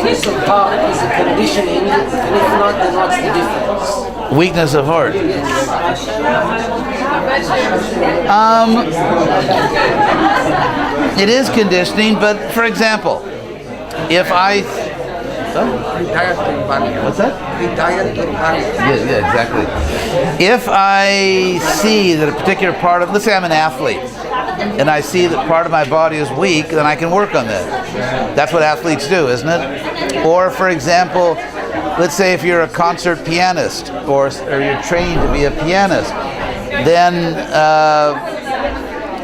weakness of heart is a conditioning, and if not, then what's the difference? Weakness of heart. It is conditioning, but for example, if I... What's that? Yeah, exactly. If I see that a particular part of, let's say I'm an athlete, and I see that part of my body is weak, then I can work on that. That's what athletes do, isn't it? Or, for example, let's say if you're a concert pianist, or you're trained to be a pianist, then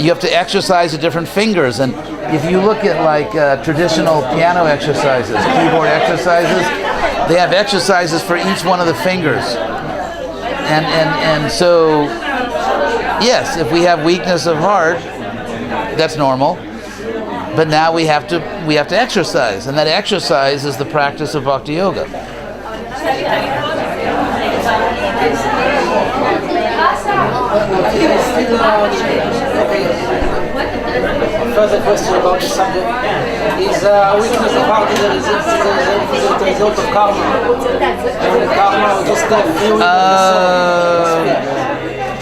you have to exercise the different fingers. And if you look at like traditional piano exercises, keyboard exercises, they have exercises for each one of the fingers. And so, yes, if we have weakness of heart, that's normal. But now we have to exercise, and that exercise is the practice of bhakti yoga. Further question about the subject is weakness of heart is a result of karma. And the karma will just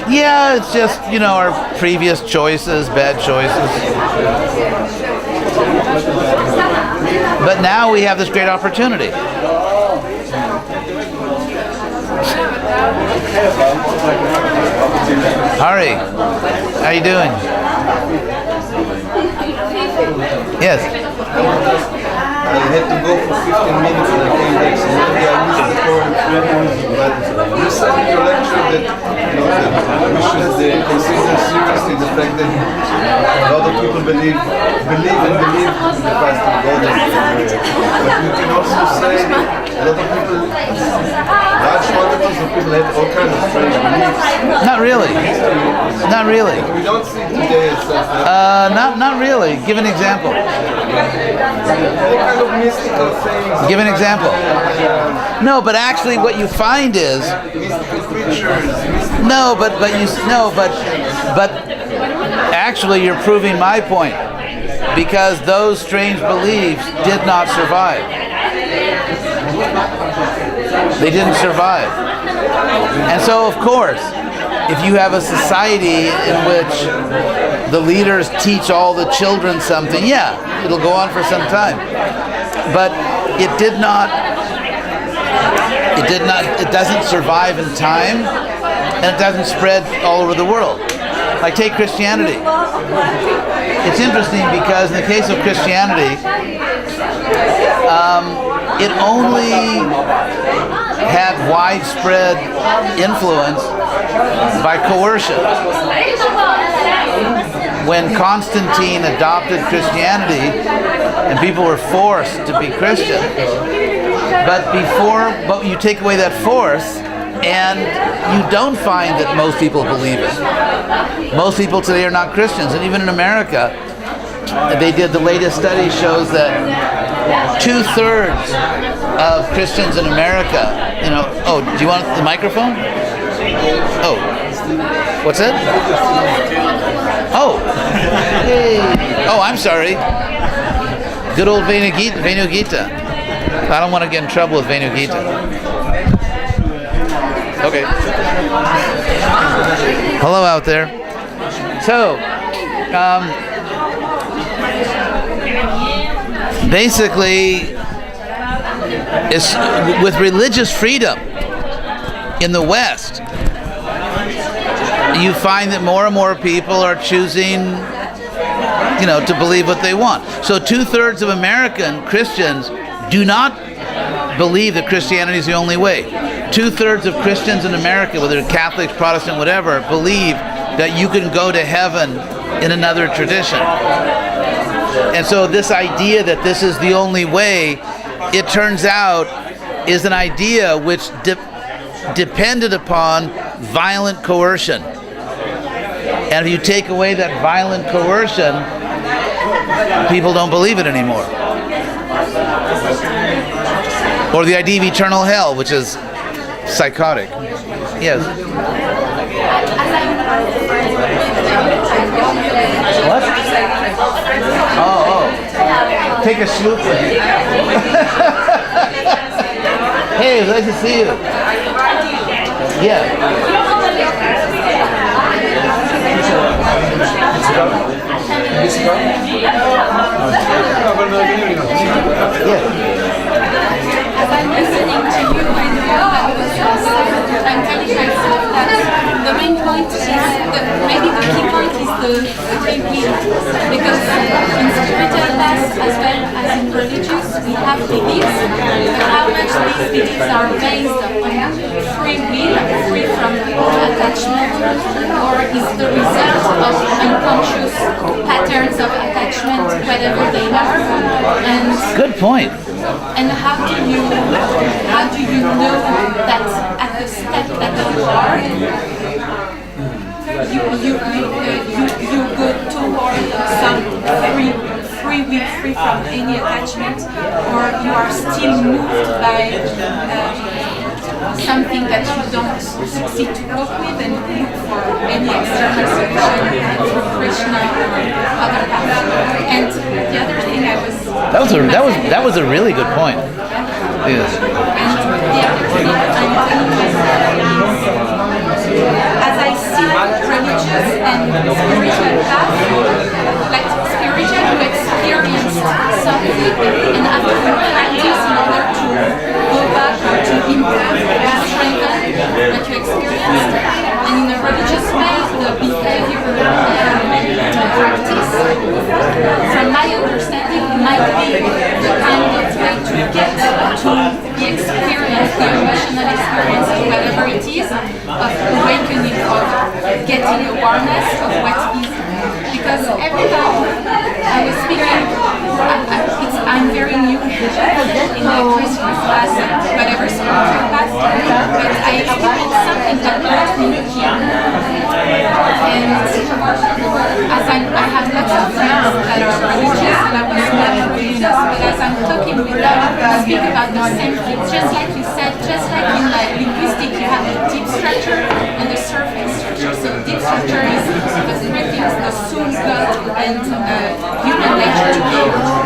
yeah, it's just, our previous choices, bad choices. But now we have this great opportunity. Hari, how you doing? Yes. I had to go for 15 minutes and I came back, so maybe I missed the core but you said in your lecture that, that we should consider seriously the fact that a lot of people believe in the past of God. But you can also say a lot of people, large quantities of people have all kinds of strange beliefs. Not really. Not really. We don't see today as not really. Give an example. all kind of mystical things. Give an example. No, but actually, what you find is Mystical creatures. but actually, you're proving my point, because those strange beliefs did not survive. They didn't survive. And so, of course, if you have a society in which the leaders teach all the children something, yeah, it'll go on for some time. But it doesn't survive in time, and it doesn't spread all over the world. Like, take Christianity. It's interesting because in the case of Christianity, it only had widespread influence by coercion. When Constantine adopted Christianity and people were forced to be Christian, but you take away that force and you don't find that most people believe it. Most people today are not Christians, and even in America, the latest study shows that 2/3 of Christians in America, oh, do you want the microphone? Oh, what's that? Oh, hey. Oh, I'm sorry. Good old Venu Gita. I don't want to get in trouble with Venu Gita. Okay. Hello out there. So, basically, it's with religious freedom in the West, you find that more and more people are choosing, to believe what they want. So 2/3 of American Christians do not believe that Christianity is the only way. 2/3 of Christians in America, whether Catholics, Protestant, whatever, believe that you can go to heaven in another tradition. And so this idea that this is the only way, it turns out, is an idea which depended upon violent coercion. And if you take away that violent coercion, people don't believe it anymore. Or the idea of eternal hell, which is psychotic. Yes. What? Oh. take a sloop with you. Hey, it's nice to see you. Yeah. As I'm listening to you and I'm telling myself that the main point is, maybe the key point is the free will. Because in spiritual path as well as in religious, we have beliefs, but how much these beliefs are based on free will, free from attachment, or is the result of unconscious patterns of attachment, whatever they are. And Good point. And how do you know that at the step that you are, you go toward some free will, free from any attachment, or you are still moved by something that you don't succeed to cope with and look for any external solution through Krishna or other paths. And the other thing I was That was a really good point. Yes. And the other thing I'm telling myself is, as I see religious and spiritual path, like spiritual, you experience something and have to practice in order to go back or to improve or strengthen what you experienced. And in a religious space, the behavior practice, from my understanding, might be the kind of way to get to the experience, the emotional experience, whatever it is, of awakening, of getting awareness of what is. Because every time I was speaking, I'm very new in the Christmas class, whatever spiritual path, but I experienced something that brought me here. And as I have lots of friends that are religious, and I was not religious, but as I'm talking with them, we speak about the same thing. Just like you said, just like in linguistics, you have the deep structure and the surface structure. So deep structure is the three things: the soul, God, and human nature,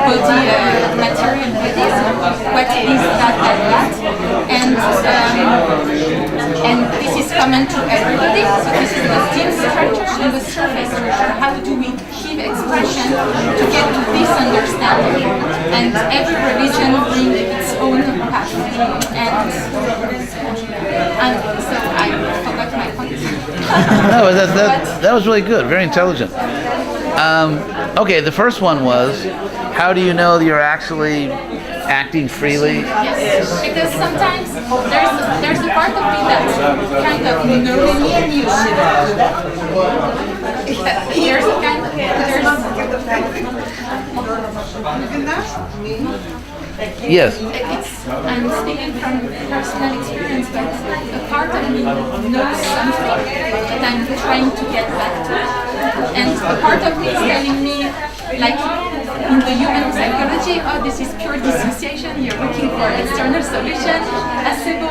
body, material bodies. What is that? And this is common to everybody. So this is the deep structure and the surface structure. How do we give expression to get to this understanding? And every religion brings its own path. And so I forgot my point. No, that was really good. Very intelligent. Okay, the first one was, how do you know that you're actually acting freely? Yes, because sometimes there's a part of me that's kind of knowing you. Here's a kind of Yes. I'm speaking from personal experience, but a part of me knows something that I'm trying to get back to. And a part of me is telling me, like in the human psychology, oh, this is pure dissociation, you're looking for external solution, placebo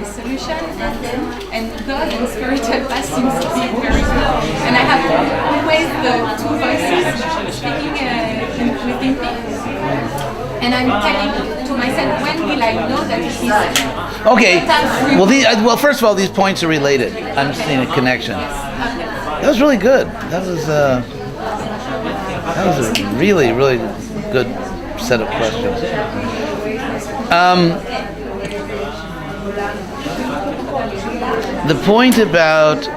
solution, and God and spiritual path seems to be very good. And I have always the two voices speaking within me. And I'm telling to myself, when will I know that it is Okay. Well, first of all, these points are related. I'm seeing a connection. That was really good. That was a really, really good set of questions. The point about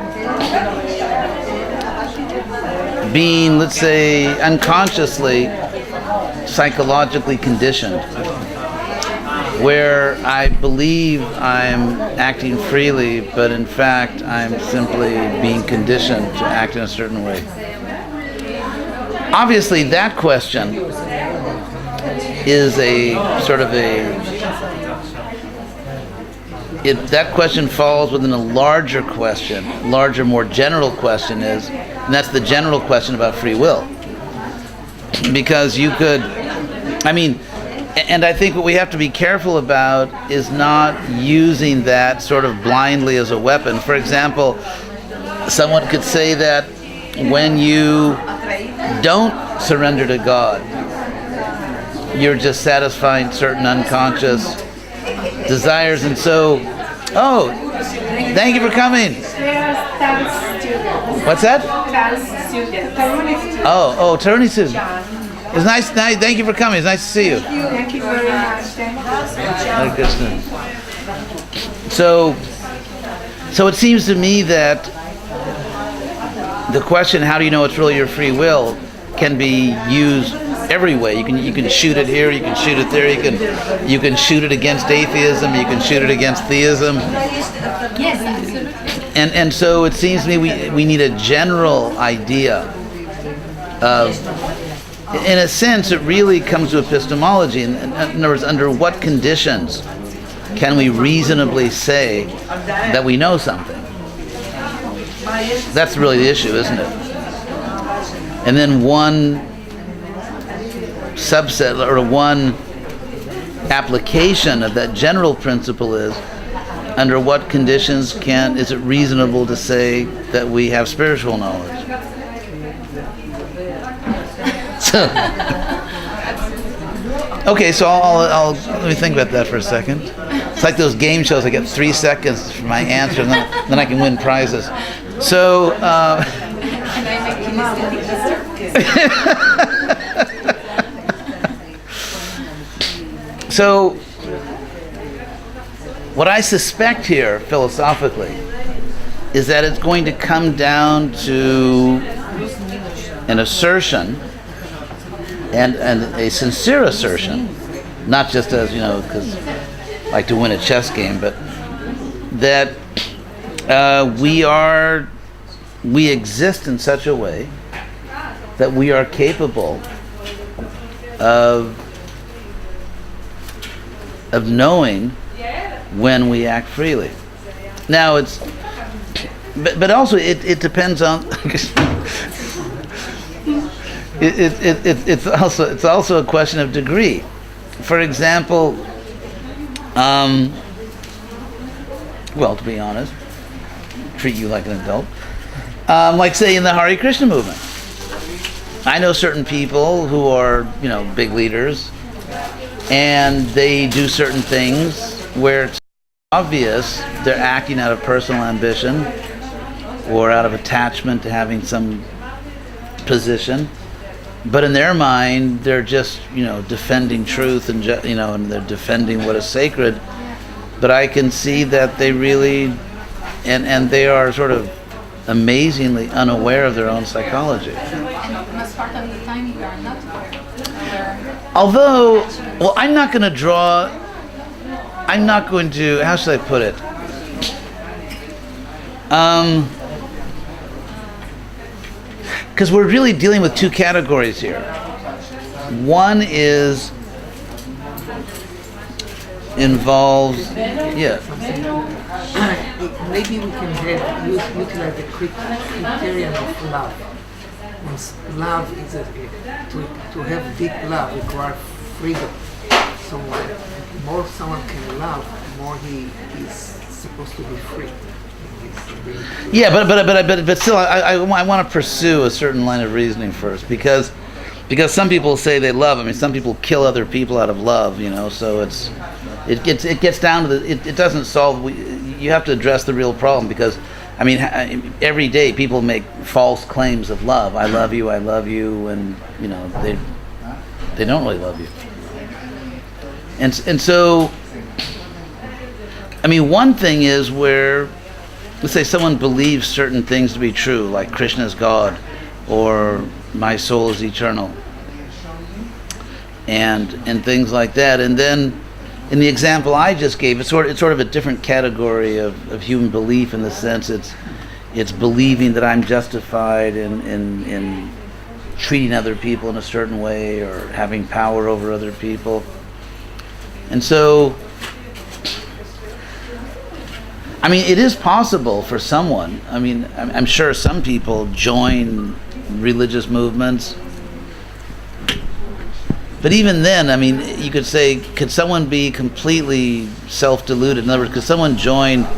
being, let's say, unconsciously psychologically conditioned, where I believe I'm acting freely, but in fact I'm simply being conditioned to act in a certain way. Obviously, that question is that question falls within a larger question, more general question and that's the general question about free will. Because you could, and I think what we have to be careful about is not using that sort of blindly as a weapon. For example, someone could say that when you don't surrender to God, you're just satisfying certain unconscious desires. And so, thank you for coming. Dance student. What's that? Dance student. Taruni student. Oh, Tony Susan. It's nice. Thank you for coming. It's nice to see you. Thank you very much. Hare Krishna. So it seems to me that the question, how do you know it's really your free will, can be used every way. You can shoot it here, you can shoot it there, you can shoot it against atheism, you can shoot it against theism. Yes, absolutely. And so it seems to me we need a general idea of, in a sense, it really comes to epistemology. In other words, under what conditions can we reasonably say that we know something? That's really the issue, isn't it? And then one subset or one application of that general principle is, under what conditions is it reasonable to say that we have spiritual knowledge? So, okay, so I'll let me think about that for a second. It's like those game shows. I get 3 seconds for my answer, and then I can win prizes. So. And I make kinesthetic. So, what I suspect here, philosophically, is that it's going to come down to an assertion, and a sincere assertion, not just as, because I like to win a chess game, but that we exist in such a way that we are capable of knowing when we act freely. Now but also it depends on. It's also a question of degree. For example, well, to be honest, treat you like an adult. Like say in the Hare Krishna movement, I know certain people who are big leaders, and they do certain things where it's obvious they're acting out of personal ambition or out of attachment to having some position, but in their mind they're just defending truth and and they're defending what is sacred. But I can see that they really and they are sort of amazingly unaware of their own psychology. And most part of the time you are not aware. Although, well, I'm not going to, how should I put it? Because we're really dealing with two categories here. One involves, maybe we can utilize the criterion of love. Once love is to have deep love requires freedom. So more someone can love, more he is supposed to be free. Yeah, but still, I want to pursue a certain line of reasoning first, because some people say they love. I mean, some people kill other people out of love, So it gets down to it doesn't solve. You have to address the real problem, because I mean, every day people make false claims of love. I love you, and they don't really love you. And so, I mean, one thing is where, let's say someone believes certain things to be true, like Krishna is God, or my soul is eternal, and things like that. And then, in the example I just gave, it's sort of a different category of human belief, in the sense it's believing that I'm justified in treating other people in a certain way, or having power over other people. And so, I mean, it is possible for someone. I mean, I'm sure some people join religious movements. But even then, I mean, you could say, could someone be completely self-deluded? In other words, could someone join,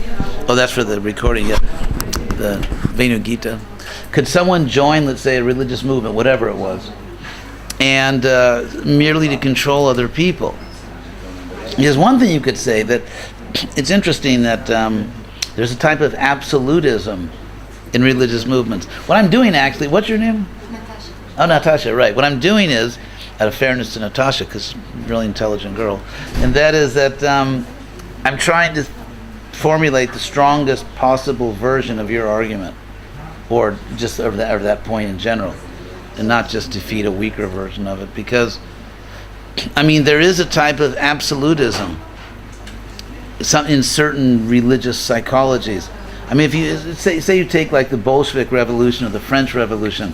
that's for the recording, the Venu Gita. Could someone join, let's say, a religious movement, whatever it was, and merely to control other people. There's one thing you could say, that it's interesting that there's a type of absolutism in religious movements. What I'm doing actually, what's your name? Natasha. Oh, Natasha, right. What I'm doing is, out of fairness to Natasha, because she's a really intelligent girl, and that is that I'm trying to formulate the strongest possible version of your argument, or just of that point in general, and not just defeat a weaker version of it. Because, I mean, there is a type of absolutism in certain religious psychologies. I mean, if you say you take like the Bolshevik Revolution or the French Revolution,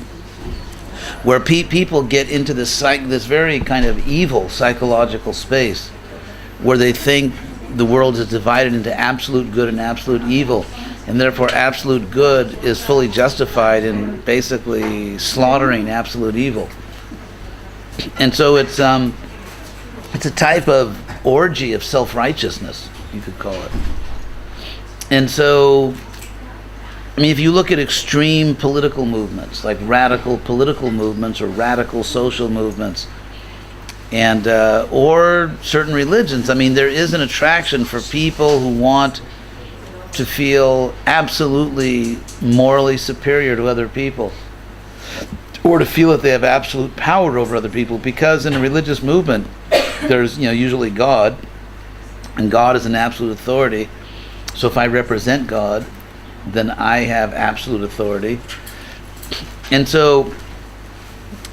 where people get into this very kind of evil psychological space, where they think the world is divided into absolute good and absolute evil, and therefore absolute good is fully justified in basically slaughtering absolute evil. And so it's a type of orgy of self-righteousness, you could call it. And so, I mean, if you look at extreme political movements, like radical political movements or radical social movements, and or certain religions, I mean, there is an attraction for people who want to feel absolutely morally superior to other people, or to feel that they have absolute power over other people, because in a religious movement, there's usually God, and God is an absolute authority. So if I represent God, then I have absolute authority. And so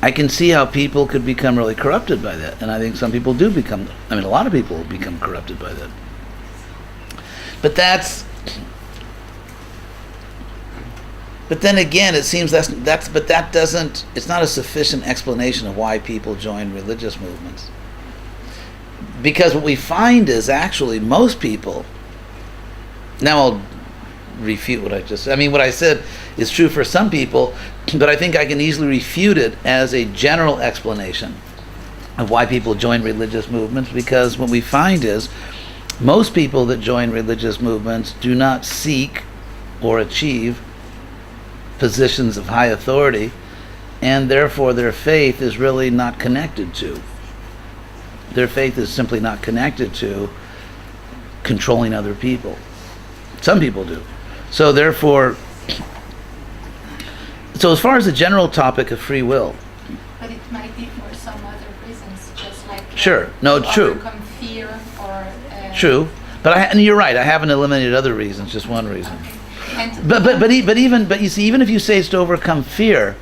I can see how people could become really corrupted by that. And I think some people do become, a lot of people become corrupted by that. But then again, it seems it's not a sufficient explanation of why people join religious movements. Because what we find is actually most people, now I'll refute what I just said. I mean, what I said is true for some people, but I think I can easily refute it as a general explanation of why people join religious movements, because what we find is most people that join religious movements do not seek or achieve positions of high authority, and therefore their faith is really not connected to. Their faith is simply not connected to controlling other people. Some people do. So therefore, as far as the general topic of free will. But it might be for some other reasons, just like Sure. No, to true. overcome fear or. True. And you're right. I haven't eliminated other reasons. Just one reason. And But you see, even if you say it's to overcome fear,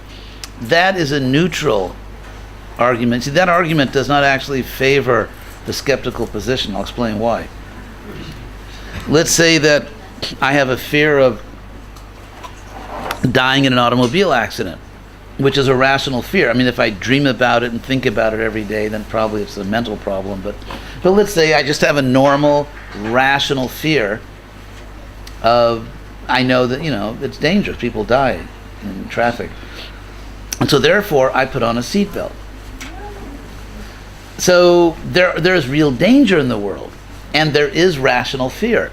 that is a neutral argument. See, that argument does not actually favor the skeptical position. I'll explain why. Let's say that I have a fear of dying in an automobile accident, which is a rational fear. I mean, if I dream about it and think about it every day, then probably it's a mental problem. But let's say I just have a normal, rational fear of, I know that, it's dangerous. People die in traffic. And so therefore, I put on a seatbelt. So there is real danger in the world, and there is rational fear.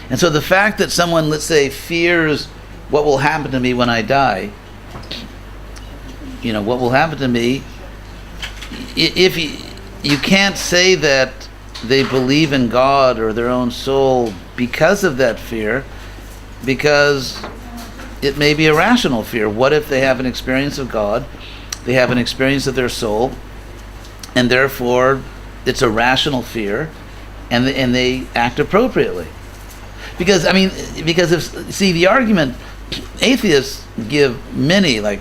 And so the fact that someone, let's say, fears what will happen to me when I die, what will happen to me, if you can't say that they believe in God or their own soul because of that fear, because it may be a rational fear. What if they have an experience of God, they have an experience of their soul, and therefore it's a rational fear, and they act appropriately? Because the argument, atheists give many like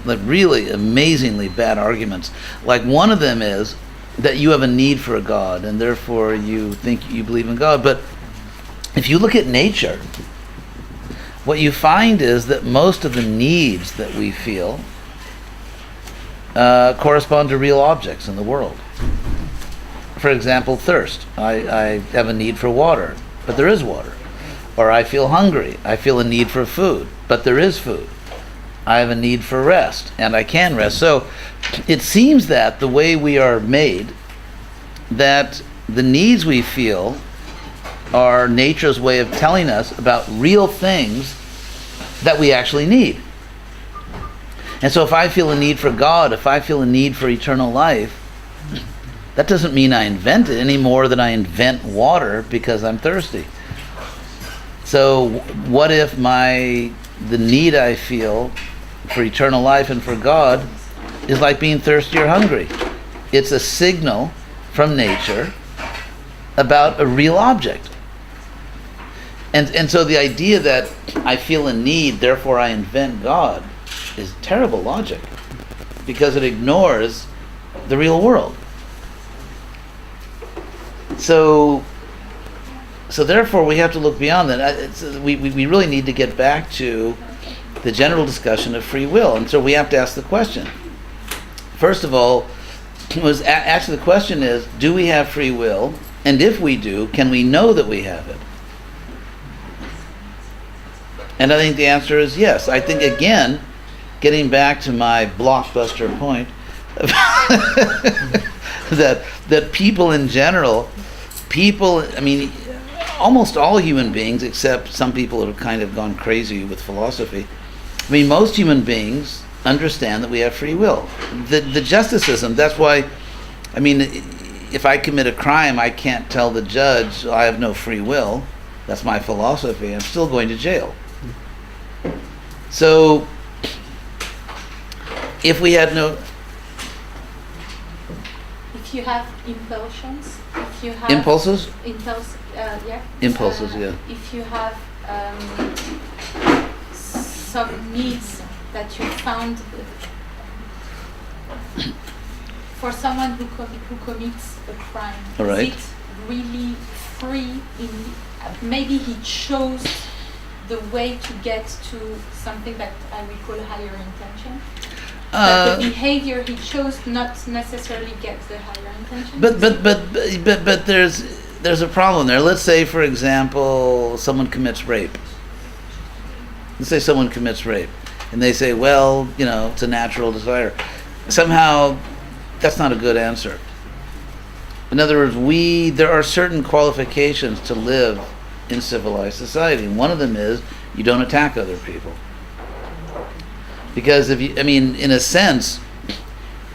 really amazingly bad arguments. Like, one of them is that you have a need for a God, and therefore you think you believe in God. But if you look at nature, what you find is that most of the needs that we feel correspond to real objects in the world. For example, thirst. I have a need for water, but there is water. Or I feel hungry. I feel a need for food, but there is food. I have a need for rest, and I can rest. So it seems that the way we are made, that the needs we feel are nature's way of telling us about real things that we actually need. And so if I feel a need for God, if I feel a need for eternal life, that doesn't mean I invent it any more than I invent water because I'm thirsty. So what if the need I feel for eternal life and for God is like being thirsty or hungry? It's a signal from nature about a real object. And so the idea that I feel a need, therefore I invent God, is terrible logic, because it ignores the real world. So therefore we have to look beyond that. We really need to get back to the general discussion of free will. And so we have to ask the question. First of all, actually the question is, do we have free will? And if we do, can we know that we have it? And I think the answer is yes. I think, again, getting back to my blockbuster point, that people in general, almost all human beings, except some people have kind of gone crazy with philosophy, most human beings understand that we have free will. The justice system, that's why, if I commit a crime, I can't tell the judge I have no free will. That's my philosophy. I'm still going to jail. So, if we had no... If you have impulsions, if you have... Impulses? Yeah. Impulses, yeah. If you have some needs that you found for someone who commits a crime, all right, is it really free? Maybe he chose the way to get to something that I would call higher intention. But the behavior he chose not necessarily get the higher intention. But there's a problem there. Let's say, for example, someone commits rape. Let's say someone commits rape, and they say, well, it's a natural desire. Somehow, that's not a good answer. In other words, there are certain qualifications to live in civilized society. And one of them is you don't attack other people. Because in a sense,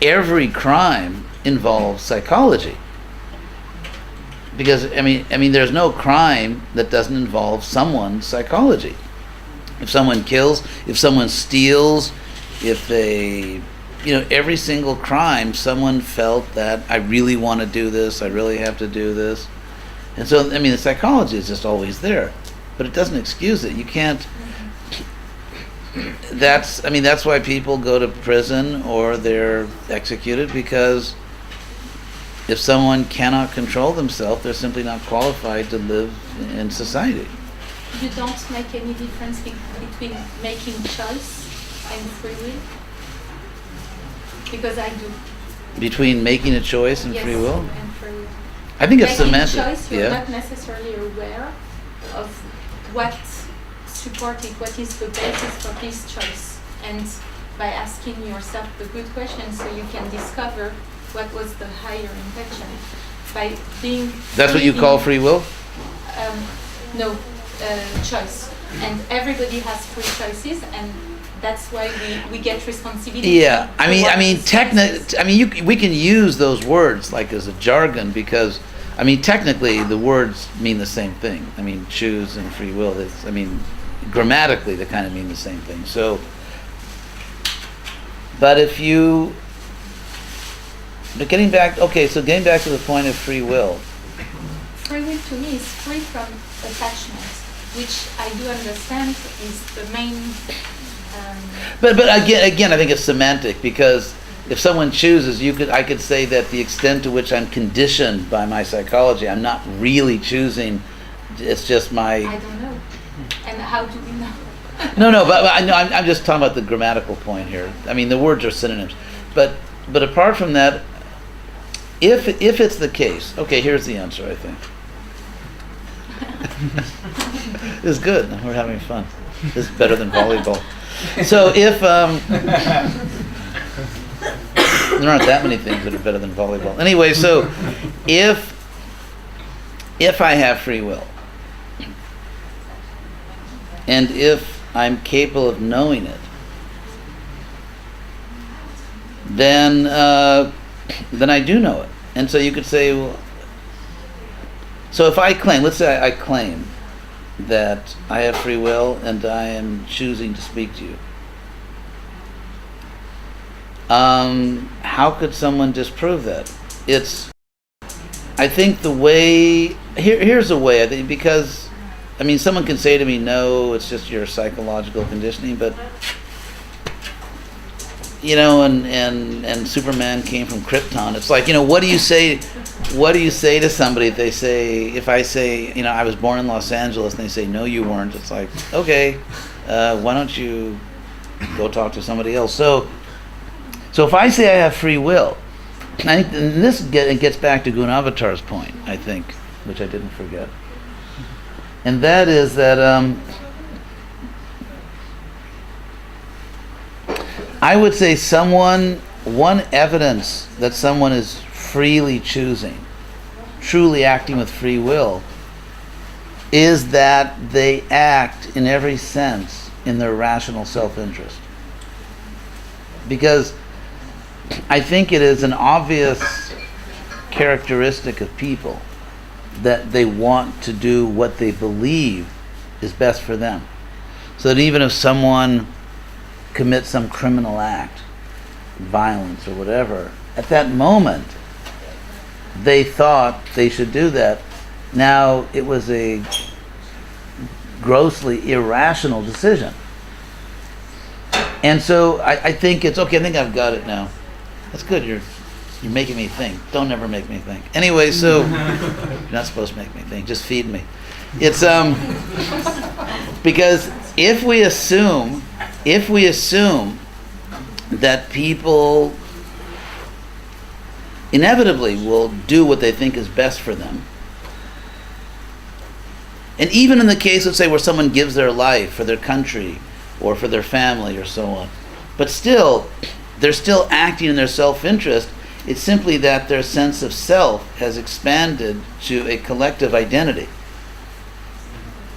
every crime involves psychology. Because there's no crime that doesn't involve someone's psychology. If someone kills, if someone steals, if they, every single crime, someone felt that I really want to do this, I really have to do this. And so, the psychology is just always there, but it doesn't excuse it. You can't. That's why people go to prison or they're executed, because if someone cannot control themselves, they're simply not qualified to live in society. You don't make any difference between making choice and free will? Because I do. Between making a choice and free will? And free will. I think it's semantic. Choice, you're not necessarily aware of what supported, what is the basis for this choice. And by asking yourself the good questions, so you can discover what was the higher intention. By being... That's what you call free will? No, choice. And everybody has free choices, and that's why we get responsibility. Yeah, we can use those words like as a jargon, because technically the words mean the same thing. Choose and free will. Grammatically they kind of mean the same thing. So, but getting back to the point of free will. Free will to me is free from attachment, which I do understand is the main. But again, I think it's semantic, because if someone chooses, I could say that the extent to which I'm conditioned by my psychology, I'm not really choosing. It's just my. I don't know. And how do we know? No, but I'm just talking about the grammatical point here. The words are synonyms, but apart from that, if it's the case, okay, here's the answer. I think this is good. We're having fun. This is better than volleyball. So if there aren't that many things that are better than volleyball. Anyway, so if I have free will, and if I'm capable of knowing it, then I do know it. And so you could say, well, so if I claim, let's say I claim that I have free will and I am choosing to speak to you, how could someone disprove that? I think the way, here's a way, I think, because, I mean, someone can say to me, no, it's just your psychological conditioning, but, you know, and Superman came from Krypton. It's like, you know, what do you say to somebody if I say, you know, I was born in Los Angeles, and they say, no, you weren't. It's like, okay, why don't you go talk to somebody else? So if I say I have free will, I think, and this gets back to Gunavatar's point, I think, which I didn't forget. And that is that I would say one evidence that someone is freely choosing, truly acting with free will, is that they act in every sense in their rational self-interest. Because I think it is an obvious characteristic of people that they want to do what they believe is best for them. So that even if someone commits some criminal act, violence or whatever, at that moment they thought they should do that. Now, it was a grossly irrational decision. And so I think it's okay, I think I've got it now. That's good, you're making me think. Don't ever make me think. Anyway, so you're not supposed to make me think, just feed me. It's because if we assume that people inevitably will do what they think is best for them, and even in the case, let's say, where someone gives their life for their country or for their family or so on, but still, they're still acting in their self-interest. It's simply that their sense of self has expanded to a collective identity.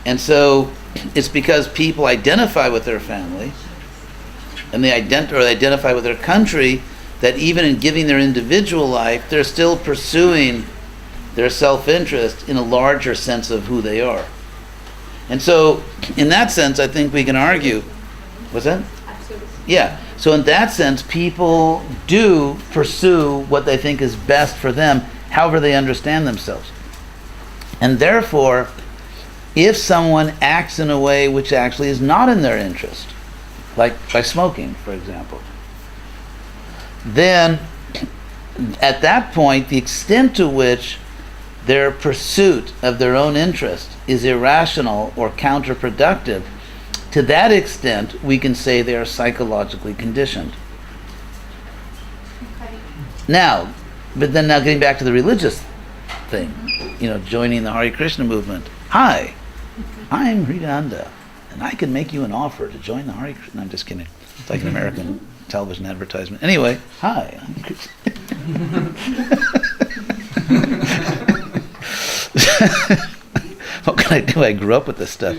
And so it's because people identify with their family and they identify with their country, that even in giving their individual life, they're still pursuing their self-interest in a larger sense of who they are. And so in that sense, I think we can argue, what's that? Absolutely. Yeah. So in that sense, people do pursue what they think is best for them, however they understand themselves. And therefore, if someone acts in a way which actually is not in their interest, like by smoking, for example, then at that point, the extent to which their pursuit of their own interest is irrational or counterproductive, to that extent, we can say they are psychologically conditioned. Okay. Now getting back to the religious thing, you know, joining the Hare Krishna movement. Hi, I'm Hridayananda, and I can make you an offer to join the Hare Krishna. No, I'm just kidding. It's like an American television advertisement. Anyway, hi, I'm Krishna. What can I do? I grew up with this stuff.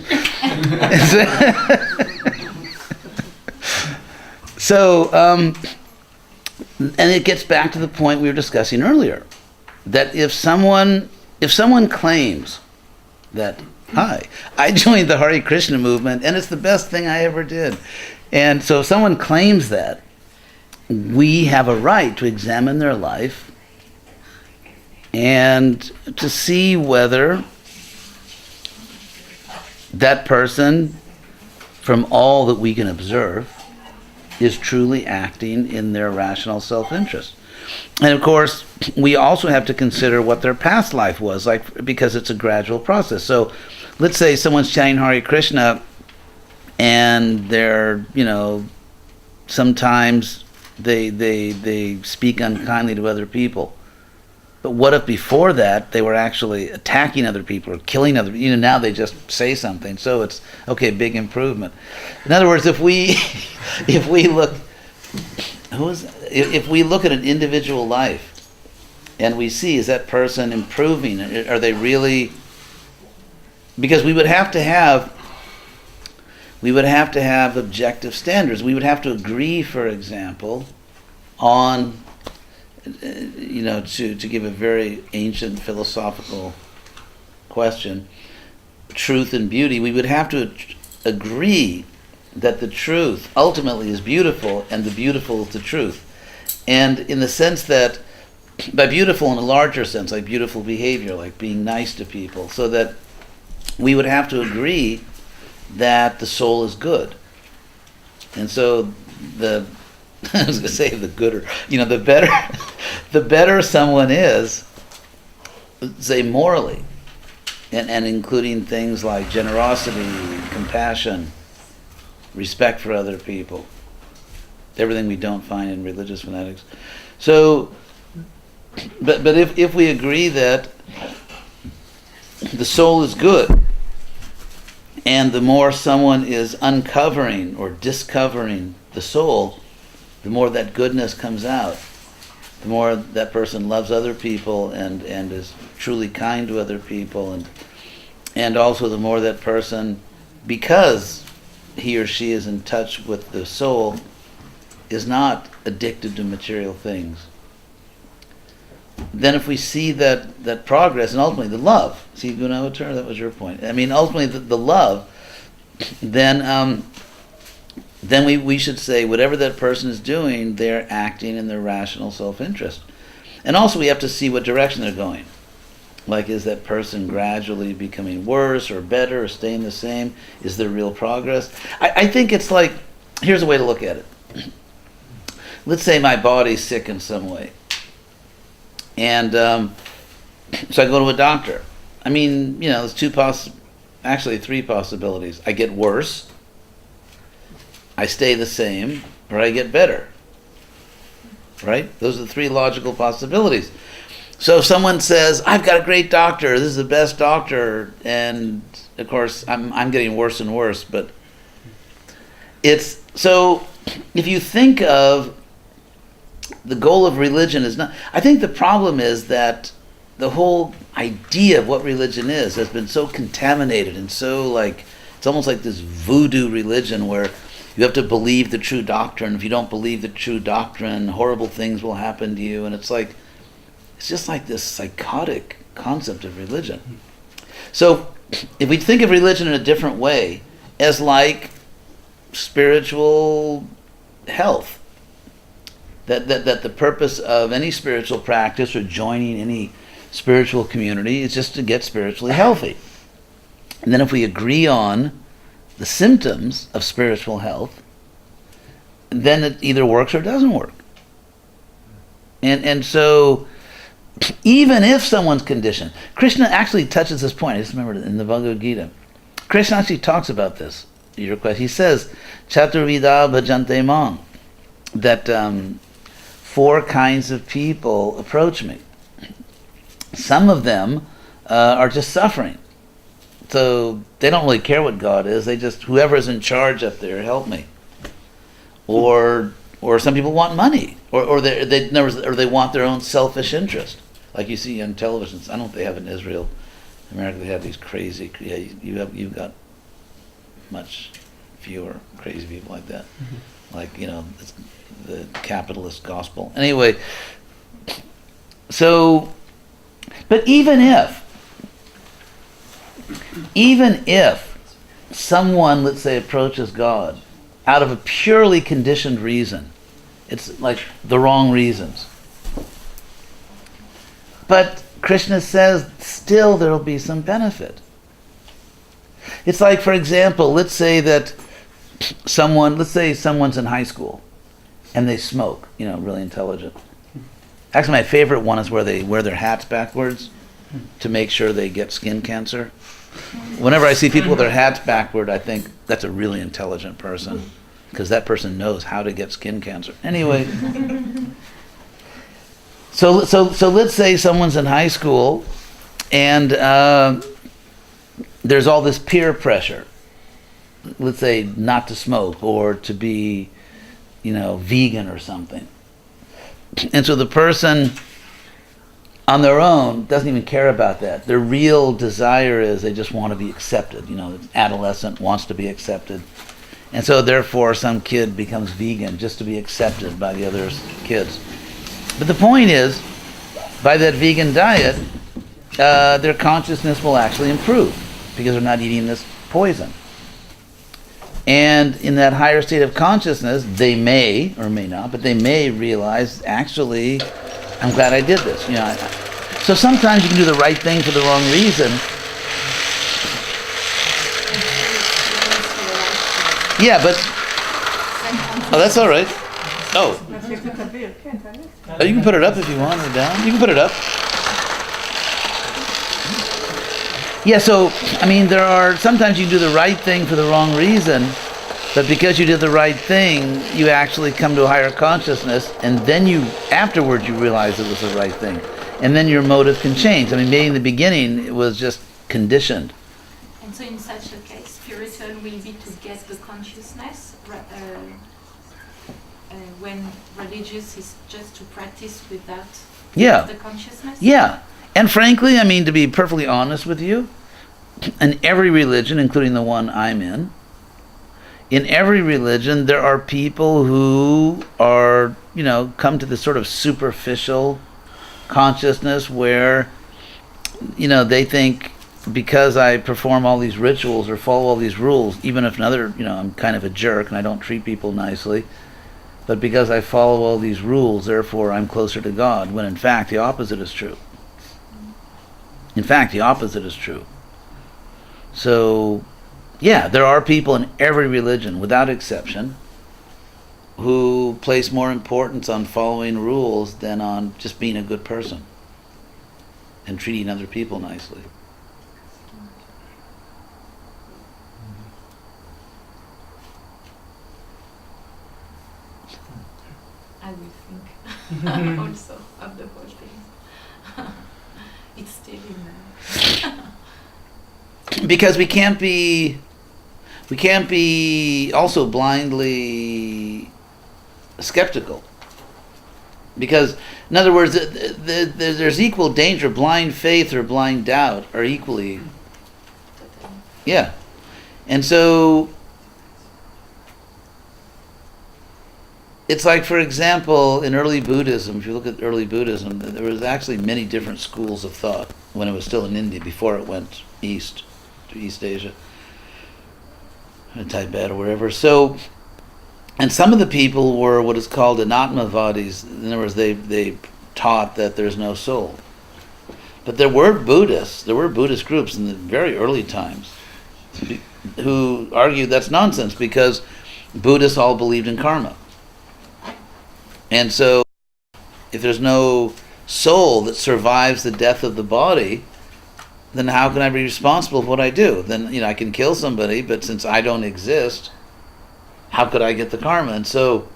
So, and it gets back to the point we were discussing earlier, that if someone claims that, hi, I joined the Hare Krishna movement and it's the best thing I ever did, and so if someone claims that, we have a right to examine their life and to see whether that person, from all that we can observe, is truly acting in their rational self-interest. And of course, we also have to consider what their past life was like, because it's a gradual process. So let's say someone's chanting Hare Krishna and they're, you know, sometimes they speak unkindly to other people. But what if before that they were actually attacking other people or killing other people? You know, now they just say something. So it's, okay, big improvement. In other words, if we look at an individual life and we see, is that person improving? Are they really? Because we would have to have objective standards. We would have to agree, for example, on, to give a very ancient philosophical question, truth and beauty, we would have to agree that the truth ultimately is beautiful and the beautiful is the truth. And in the sense that, by beautiful in a larger sense, like beautiful behavior, like being nice to people, so that we would have to agree that the soul is good. And so I was going to say the gooder, the better someone is, say morally, and including things like generosity, compassion, respect for other people, everything we don't find in religious fanatics. So, but if we agree that the soul is good, and the more someone is uncovering or discovering the soul, the more that goodness comes out, the more that person loves other people and is truly kind to other people, and also the more that person, because he or she is in touch with the soul, is not addicted to material things. Then if we see that progress, and ultimately the love, see, Gunavatar, that was your point. I mean, ultimately the love, then we should say whatever that person is doing, they're acting in their rational self-interest. And also we have to see what direction they're going. Like, is that person gradually becoming worse or better or staying the same? Is there real progress? I think it's like, here's a way to look at it. Let's say my body's sick in some way. And so I go to a doctor. I mean, there's three possibilities. I get worse, I stay the same, or I get better. Right? Those are the three logical possibilities. So if someone says, I've got a great doctor, this is the best doctor, and of course I'm getting worse and worse, but it's, so if you think of the goal of religion is not, I think the problem is that the whole idea of what religion is has been so contaminated and so it's almost like this voodoo religion where you have to believe the true doctrine. If you don't believe the true doctrine, horrible things will happen to you. And it's just like this psychotic concept of religion. So if we think of religion in a different way, as like spiritual health, that the purpose of any spiritual practice or joining any spiritual community is just to get spiritually healthy. And then if we agree on the symptoms of spiritual health, then it either works or doesn't work. And so even if someone's conditioned, Krishna actually touches this point. I just remembered in the Bhagavad Gita. Krishna actually talks about this. Your question. He says, Chaturvida bhajante mang, that 4 kinds of people approach me. Some of them are just suffering. So they don't really care what God is. They just, whoever's in charge up there, help me. Or some people want money, or they want their own selfish interest, like you see on television. I don't know if they have in Israel, America. They have these crazy. Yeah, you've got much fewer crazy people like that. Mm-hmm. Like it's the capitalist gospel. Anyway, so, but even if someone, let's say, approaches God out of a purely conditioned reason, it's like the wrong reasons. But Krishna says still there will be some benefit. It's like, for example, let's say someone's in high school and they smoke, really intelligent. Actually, my favorite one is where they wear their hats backwards to make sure they get skin cancer. Whenever I see people with their hats backward, I think that's a really intelligent person, because that person knows how to get skin cancer. Anyway, so let's say someone's in high school and there's all this peer pressure. Let's say not to smoke or to be, vegan or something. And so the person on their own doesn't even care about that. Their real desire is they just want to be accepted. The adolescent wants to be accepted. And so therefore some kid becomes vegan just to be accepted by the other kids. But the point is, by that vegan diet, their consciousness will actually improve because they're not eating this poison. And in that higher state of consciousness, they may, or may not, but they may realize, actually, I'm glad I did this. So sometimes you can do the right thing for the wrong reason. Yeah, but... Oh, that's all right. Oh. Oh, you can put it up if you want, or down. You can put it up. Yeah, so, sometimes you do the right thing for the wrong reason, but because you did the right thing, you actually come to a higher consciousness, and then afterwards you realize it was the right thing. And then your motive can change. Maybe in the beginning it was just conditioned. And so in such a case, spiritual will be to get the consciousness, when religious is just to practice without the consciousness? Yeah. And frankly, to be perfectly honest with you, in every religion, including the one I'm in every religion, there are people who are, come to this sort of superficial consciousness where, they think because I perform all these rituals or follow all these rules, even if I'm kind of a jerk and I don't treat people nicely, but because I follow all these rules, therefore I'm closer to God, when in fact the opposite is true. In fact, the opposite is true. So, yeah, there are people in every religion, without exception, who place more importance on following rules than on just being a good person and treating other people nicely. I will think also of the whole thing. It's still in there. Because we can't be also blindly skeptical. Because, in other words, there's equal danger. Blind faith or blind doubt are equally... Yeah. And so... It's like, for example, in early Buddhism, if you look at early Buddhism, there was actually many different schools of thought when it was still in India, before it went east, to East Asia, Tibet or wherever. So, and some of the people were what is called Anatmavadis. In other words, they taught that there's no soul. But there were Buddhist groups in the very early times who argued that's nonsense, because Buddhists all believed in karma. And so, if there's no soul that survives the death of the body, then how can I be responsible for what I do? Then, I can kill somebody, but since I don't exist, how could I get the karma? And so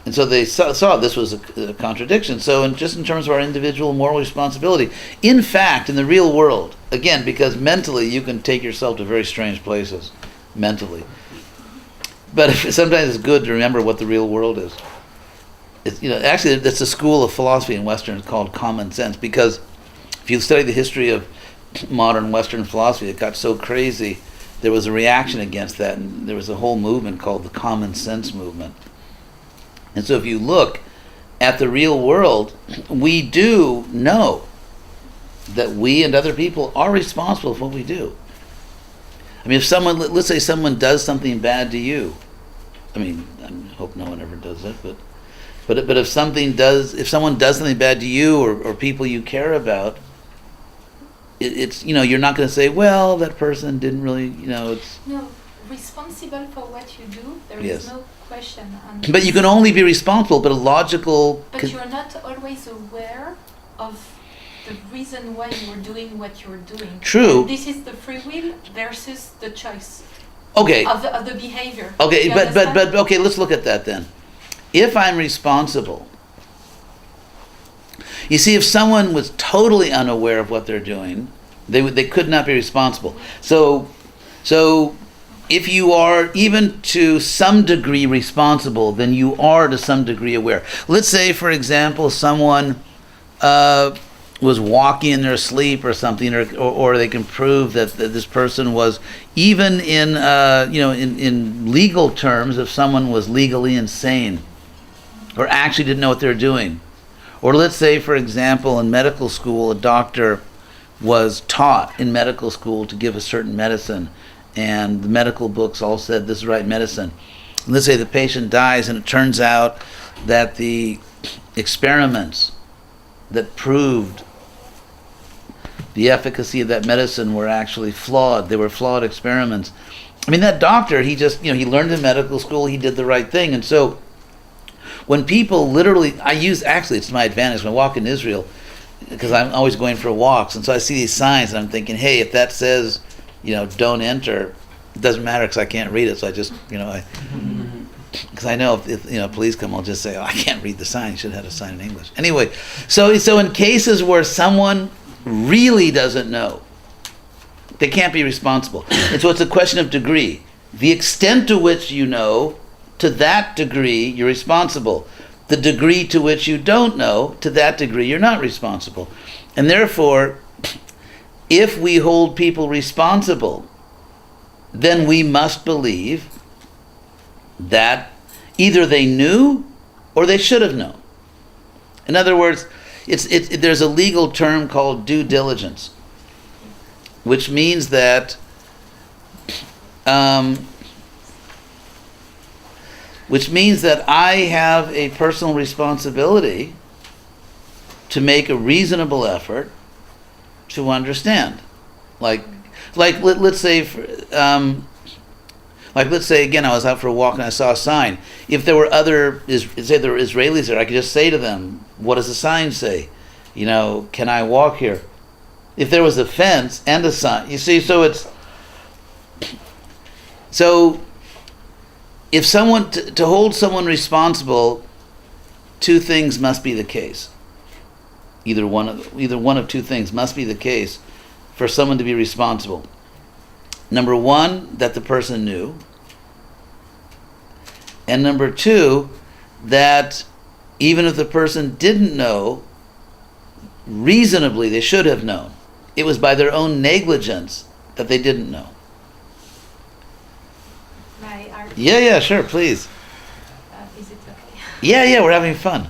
they saw this was a contradiction. So, just in terms of our individual moral responsibility, in fact, in the real world, again, because mentally you can take yourself to very strange places, mentally. But sometimes it's good to remember what the real world is. Actually, that's a school of philosophy in Western. It's called common sense, because if you study the history of modern Western philosophy, it got so crazy, there was a reaction against that, and there was a whole movement called the common sense movement. And so if you look at the real world, we do know that we and other people are responsible for what we do. If let's say someone does something bad to you, I hope no one ever does that, but if someone does something bad to you or people you care about, it's you're not going to say, well, that person didn't really, it's... No, responsible for what you do, there is no question. But you can only be responsible, but a logical... But you're not always aware of the reason why you're doing what you're doing. True. And this is the free will versus the choice. Okay. Of the behavior. Okay, but okay, let's look at that then. If I'm responsible, you see, if someone was totally unaware of what they're doing, they could not be responsible. So if you are even to some degree responsible, then you are to some degree aware. Let's say, for example, someone was walking in their sleep or something, or they can prove that this person was, even in in legal terms, if someone was legally insane or actually didn't know what they were doing. Or let's say, for example, in medical school, a doctor was taught in medical school to give a certain medicine, and the medical books all said this is the right medicine. And let's say the patient dies, and it turns out that the experiments that proved the efficacy of that medicine were actually flawed. They were flawed experiments. I mean, that doctor, he just, he learned in medical school, he did the right thing. And so when people literally, actually it's to my advantage when I walk in Israel, because I'm always going for walks, and so I see these signs and I'm thinking, hey, if that says, don't enter, it doesn't matter because I can't read it, so I just, because I know if police come, I'll just say, I can't read the sign. You should have had a sign in English. Anyway, so in cases where someone really doesn't know, they can't be responsible. And so it's a question of degree. The extent to which you know, to that degree, you're responsible. The degree to which you don't know, to that degree, you're not responsible. And therefore, if we hold people responsible, then we must believe that either they knew or they should have known. In other words, there's a legal term called due diligence, which means that I have a personal responsibility to make a reasonable effort to understand. Let's say again, I was out for a walk and I saw a sign. If there were Israelis there, I could just say to them, what does the sign say? Can I walk here? If there was a fence and a sign, you see, so if someone, to hold someone responsible, two things must be the case. Either one of two things must be the case for someone to be responsible. Number one, that the person knew. And number two, that even if the person didn't know, reasonably they should have known. It was by their own negligence that they didn't know. My argument. Yeah, sure, please. Is it okay? Yeah, we're having fun.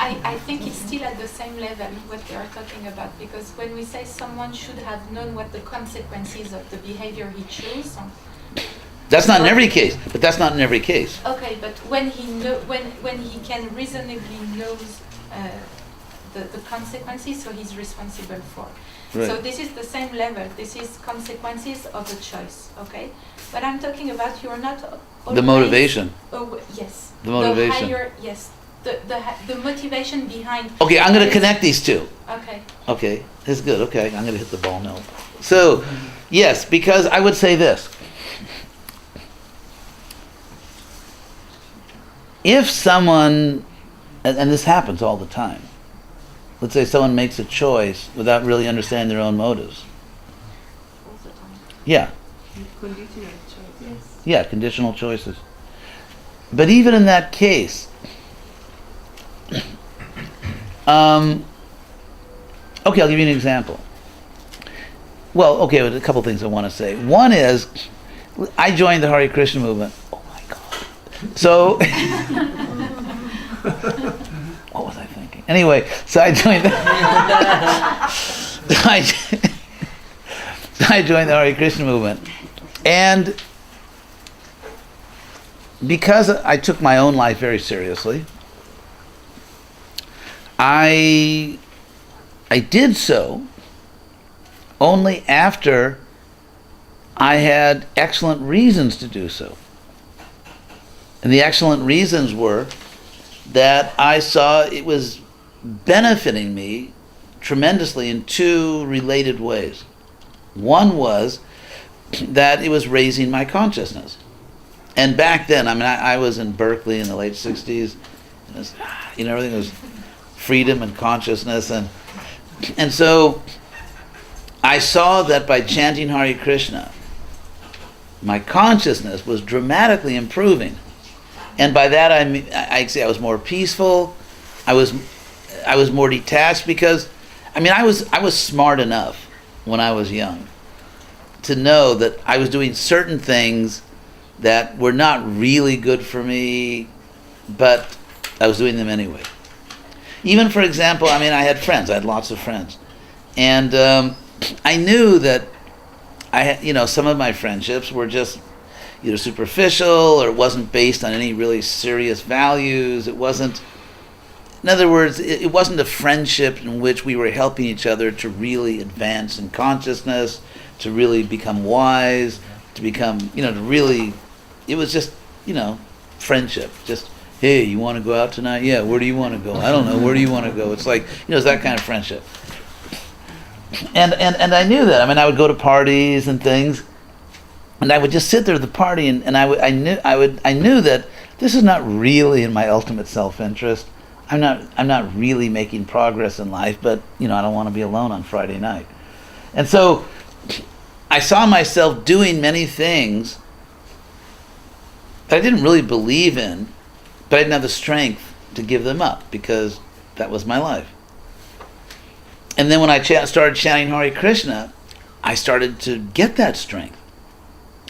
I think it's still at the same level what we are talking about, because when we say someone should have known what the consequences of the behavior he chose. That's not in every case, but that's not in every case. Okay, but when he can reasonably knows the consequences, so he's responsible for. Right. So this is the same level. This is consequences of a choice. Okay, but I'm talking about you're not always, The motivation. Yes. The motivation. The higher, yes. The motivation behind. Okay, I'm going to connect these two. Okay, that's good. Okay, I'm going to hit the ball now. So, yes, because I would say this. If someone, and this happens all the time, let's say someone makes a choice without really understanding their own motives. all the time. Yeah. Conditional choice. Yeah, conditional choices. But even in that case, okay, I'll give you an example. Well, okay, a couple things I want to say. One is, I joined the Hare Krishna movement. Oh my God. So, what was I thinking? Anyway, so I joined I joined the Hare Krishna movement. And because I took my own life very seriously, I did so only after I had excellent reasons to do so. And the excellent reasons were that I saw it was benefiting me tremendously in two related ways. One was that it was raising my consciousness. And back then, I was in Berkeley in the late 60s. And it was, everything was freedom and consciousness. And so I saw that by chanting Hare Krishna, my consciousness was dramatically improving. And by that I say I was more peaceful. I was I was more detached because, I was smart enough when I was young to know that I was doing certain things that were not really good for me, but I was doing them anyway. Even, for example, I had friends. I had lots of friends. And I knew that I had, some of my friendships were just either superficial or it wasn't based on any really serious values. It wasn't, in other words, it wasn't a friendship in which we were helping each other to really advance in consciousness, to really become wise, to become, to really, it was just, friendship. Just, hey, you want to go out tonight? Yeah, where do you want to go? I don't know, where do you want to go? It's like, it's that kind of friendship. And I knew that. I would go to parties and things, and I would just sit there at the party, and I knew that this is not really in my ultimate self-interest. I'm not really making progress in life, but I don't want to be alone on Friday night. And so I saw myself doing many things that I didn't really believe in, but I didn't have the strength to give them up because that was my life. And then when I started chanting Hare Krishna, I started to get that strength.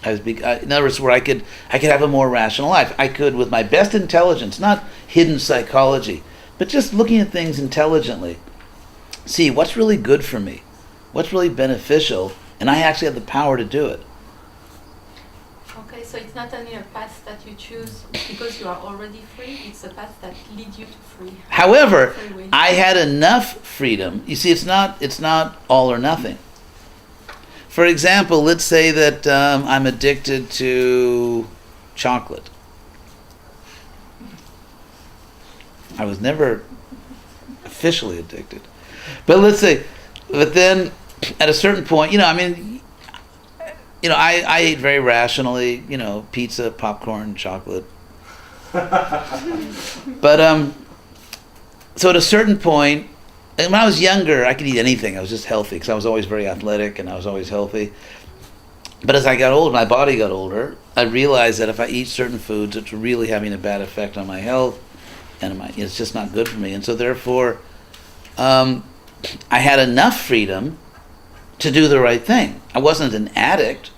In other words, where I could have a more rational life. I could, with my best intelligence, not hidden psychology, but just looking at things intelligently, see what's really good for me, what's really beneficial, and I actually have the power to do it. Okay, so it's not only a path that you choose because you are already free, it's a path that leads you to free. However, I had enough freedom. You see, it's not all or nothing. For example, let's say that I'm addicted to chocolate. I was never officially addicted. But then at a certain point, I ate very rationally, pizza, popcorn, chocolate. But so at a certain point, and when I was younger, I could eat anything. I was just healthy because I was always very athletic and I was always healthy. But as I got older, my body got older, I realized that if I eat certain foods, it's really having a bad effect on my health, and it's just not good for me. And so therefore, I had enough freedom to do the right thing. I wasn't an addict.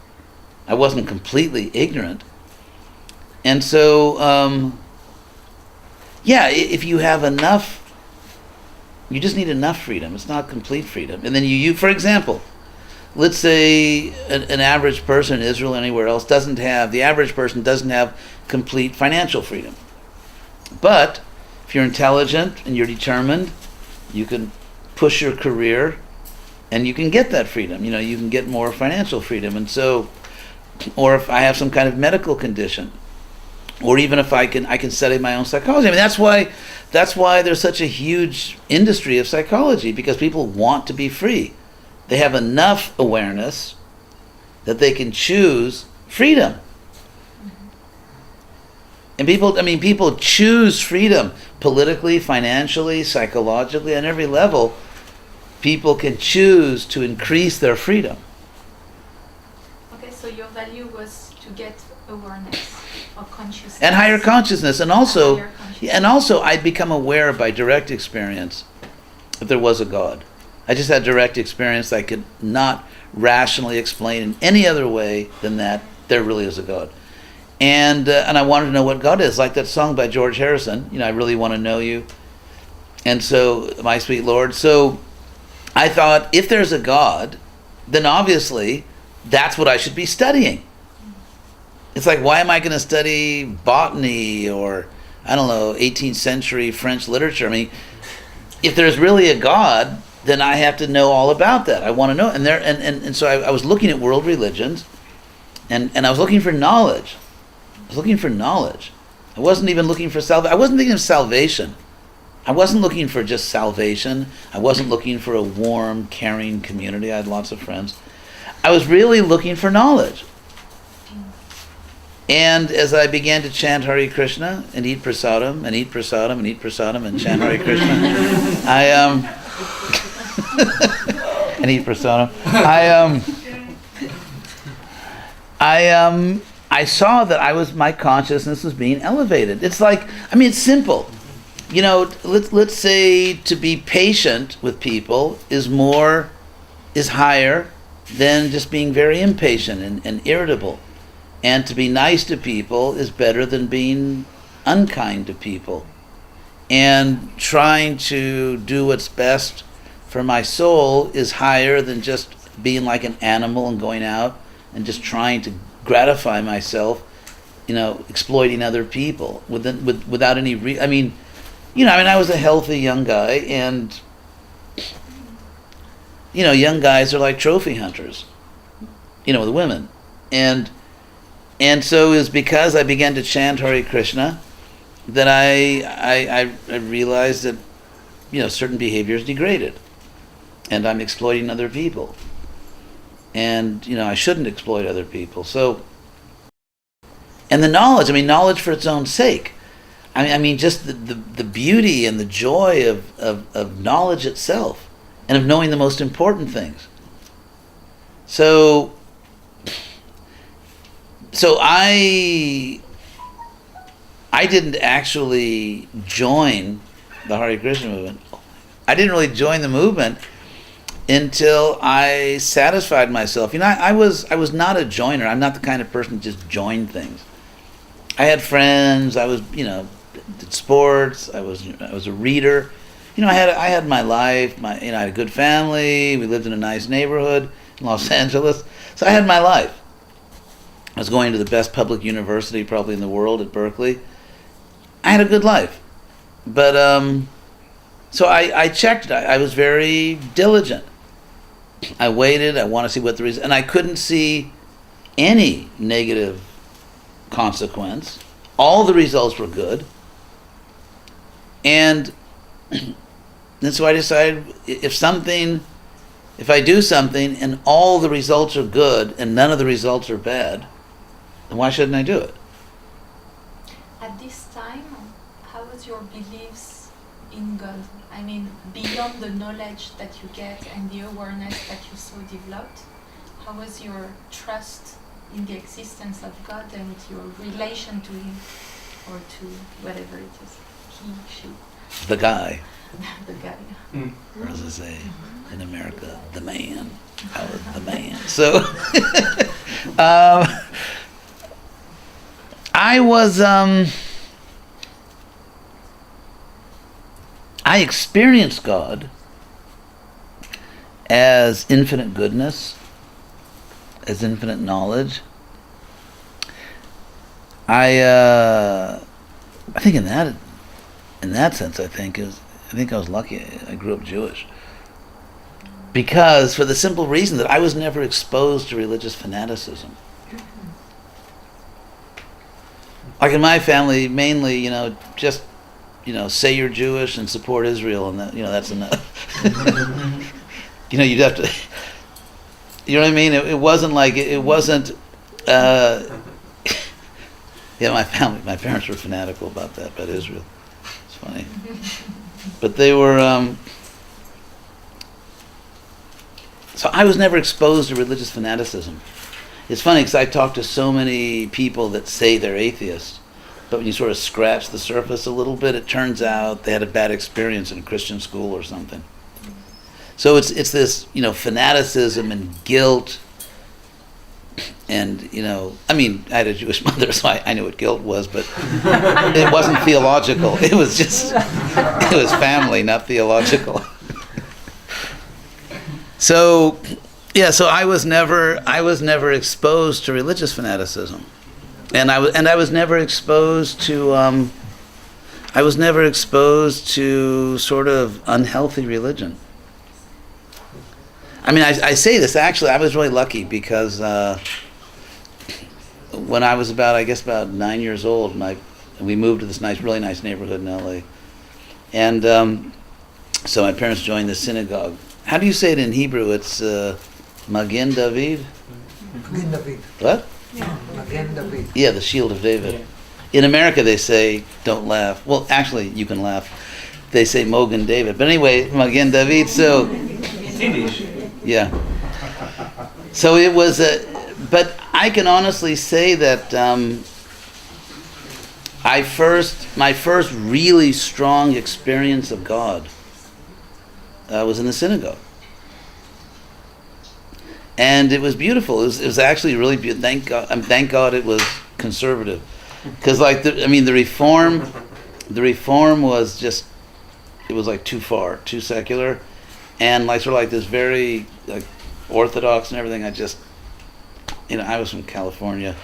I wasn't completely ignorant. And so, if you have enough, you just need enough freedom. It's not complete freedom. And then you for example, let's say an average person in Israel or anywhere else the average person doesn't have complete financial freedom. But if you're intelligent and you're determined, you can push your career and you can get that freedom. You can get more financial freedom. And so, or if I have some kind of medical condition, or even if I can study my own psychology. That's why there's such a huge industry of psychology, because people want to be free. They have enough awareness that they can choose freedom. And people choose freedom politically, financially, psychologically, on every level. People can choose to increase their freedom. Okay, so your value was to get awareness or consciousness. And higher consciousness. And also I'd become aware by direct experience that there was a God. I just had direct experience I could not rationally explain in any other way than that there really is a God. And I wanted to know what God is, like that song by George Harrison, I really want to know you. And so, my sweet Lord. So I thought, if there's a God, then obviously that's what I should be studying. It's like, why am I going to study botany or, 18th century French literature? If there's really a God, then I have to know all about that. I want to know. And so I was looking at world religions, and I was looking for knowledge. I wasn't even looking for salvation. I wasn't thinking of salvation. I wasn't looking for just salvation. I wasn't looking for a warm, caring community. I had lots of friends. I was really looking for knowledge. And as I began to chant Hare Krishna and eat prasadam and eat prasadam and eat prasadam and chant Hare Krishna, and eat prasadam, I saw that my consciousness was being elevated. It's like, it's simple. let's say to be patient with people is higher than just being very impatient and irritable. And to be nice to people is better than being unkind to people. And trying to do what's best for my soul is higher than just being like an animal and going out and just trying to gratify myself, exploiting other people without any I was a healthy young guy, and young guys are like trophy hunters, with women, and so it was because I began to chant Hare Krishna that I realized that certain behavior is degraded, and I'm exploiting other people, and I shouldn't exploit other people. So, and the knowledge for its own sake. Just the beauty and the joy of knowledge itself, and of knowing the most important things. So I didn't actually join the Hare Krishna movement. I didn't really join the movement until I satisfied myself. I was not a joiner. I'm not the kind of person to just join things. I had friends. I was, did sports. I was a reader. I had my life. I had a good family. We lived in a nice neighborhood in Los Angeles. So I had my life. I was going to the best public university probably in the world at Berkeley. I had a good life. But so I checked it. I was very diligent. I waited. I want to see what the reason, and I couldn't see any negative consequence. All the results were good. And so I decided if I do something and all the results are good and none of the results are bad, then why shouldn't I do it? At this time, how was your beliefs in God? Beyond the knowledge that you get and the awareness that you so developed, how was your trust in the existence of God and your relation to Him, or to whatever it is, he, she? The guy. The guy. Or as I say in America, the man. The man. So I experienced God as infinite goodness, as infinite knowledge. I think in that sense, I think I was lucky. I grew up Jewish, because for the simple reason that I was never exposed to religious fanaticism. Like in my family, mainly, just say you're Jewish and support Israel, and that that's enough. You'd have to. You know what I mean? It wasn't like it wasn't. My parents were fanatical about Israel. It's funny, but they were. So I was never exposed to religious fanaticism. It's funny because I talk to so many people that say they're atheists, but when you sort of scratch the surface a little bit, it turns out they had a bad experience in a Christian school or something. So it's this fanaticism and guilt, and I had a Jewish mother, so I knew what guilt was, but it wasn't theological. It was family, not theological. So I was never exposed to religious fanaticism, and I was never exposed to sort of unhealthy religion. I say this, actually, I was really lucky because when I was about 9 years old, we moved to this really nice neighborhood in LA, and so my parents joined the synagogue. How do you say it in Hebrew? It's Magen David? Magen David. What? Yeah. Magen David. Yeah, the Shield of David. In America, they say, don't laugh. Well, actually, you can laugh. They say Mogen David. But anyway, Magen David, so... Yiddish. Yeah. So it was but I can honestly say that my first really strong experience of God was in the synagogue. And it was beautiful. It was actually really beautiful. Thank God it was conservative. Because the reform was just, it was like too far, too secular. And like sort of like this very like orthodox and everything. I just, I was from California.